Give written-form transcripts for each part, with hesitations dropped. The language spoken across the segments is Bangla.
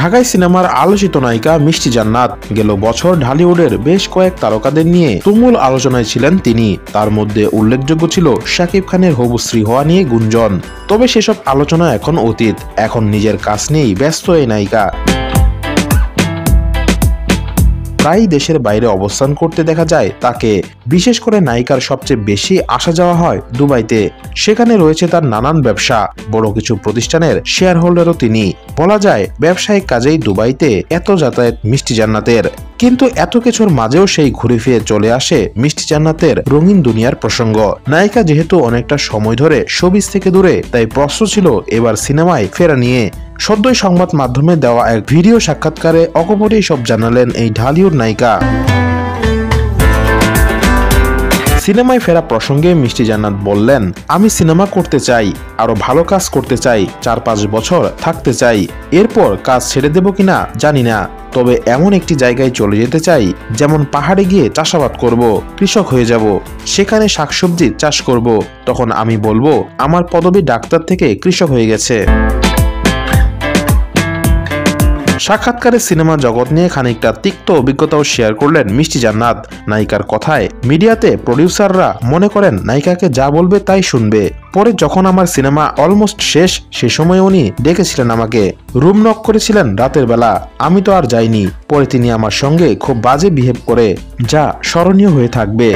ঢাকাই সিনেমার আলোচিত নায়িকা মিষ্টি জান্নাত। গেল বছর ঢালিউডের বেশ কয়েক তারকাদের নিয়ে তুমুল আলোচনায় ছিলেন তিনি। তার মধ্যে উল্লেখযোগ্য ছিল শাকিব খানের হবু স্ত্রী হওয়া নিয়ে গুঞ্জন। তবে সেসব আলোচনা এখন অতীত। এখন নিজের কাজ নিয়েই ব্যস্ত এই নায়িকা। প্রায় দেশের বাইরে অবস্থান করতে দেখা যায় তাকে। বিশেষ করে নায়িকার সবচেয়ে বেশি আসা যাওয়া হয় দুবাইতে। সেখানে রয়েছে তার নানান ব্যবসা। বড় কিছু প্রতিষ্ঠানের শেয়ার হোল্ডারও তিনি। বলা যায় ব্যবসায়িক কাজেই দুবাইতে এত যাতায়াত মিষ্টি জান্নাতের। কিন্তু এত কিছুর মাঝেও সেই ঘুরে ফিরে চলে আসে মিষ্টি জান্নাতের রঙিন দুনিয়ার প্রসঙ্গ। নায়িকা যেহেতু অনেকটা সময় ধরে শোবিজ থেকে দূরে, তাই প্রশ্ন ছিল এবার সিনেমায় ফেরা নিয়ে। সদ্যই সংবাদ মাধ্যমে দেওয়া এক ভিডিও সাক্ষাৎকারে অকপটেই সব জানালেন এই ঢালিউড নায়িকা। সিনেমায় ফেরা প্রসঙ্গে মিষ্টি জান্নাত বললেন, আমি সিনেমা করতে চাই, আরো ভালো কাজ করতে চাই, 4-5 বছর থাকতে চাই। এরপর কাজ ছেড়ে দেব কিনা জানি না, তবে এমন একটি জায়গায় চলে যেতে চাই যেমন পাহাড়ে গিয়ে চাষাবাদ করব, কৃষক হয়ে যাব, সেখানে শাকসবজি চাষ করব। তখন আমি বলবো আমার পদবি ডাক্তার থেকে কৃষক হয়ে গেছে। সাক্ষাৎকারে সিনেমা জগৎ নিয়ে খানিকটা তিক্ত অভিজ্ঞতাও শেয়ার করলেন মিষ্টি জান্নাত। নায়িকার কথায় মিডিয়াতে প্রডিউসাররা মনে করেন নায়িকাকে যা বলবে তাই শুনবে। পরে যখন আমার সিনেমা অলমোস্ট শেষ, সে সময় উনি ডেকেছিলেন আমাকে, রুম নক করেছিলেন রাতের বেলা। আমি তো আর যাইনি। পরে তিনি আমার সঙ্গে খুব বাজে বিহেভ করে, যা স্মরণীয় হয়ে থাকবে।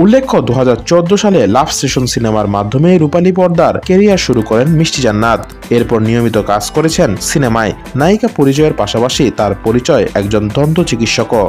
উল্লেখ্য 2014 সালে লাভ স্টেশন সিনেমার মাধ্যমে রূপালী পর্দার ক্যারিয়ার শুরু করেন মিষ্টি জান্নাত। এরপর নিয়মিত কাজ করেছেন সিনেমায়। নায়িকা পরিচয়ের পাশাপাশি তার পরিচয় একজন দন্ত চিকিৎসকও।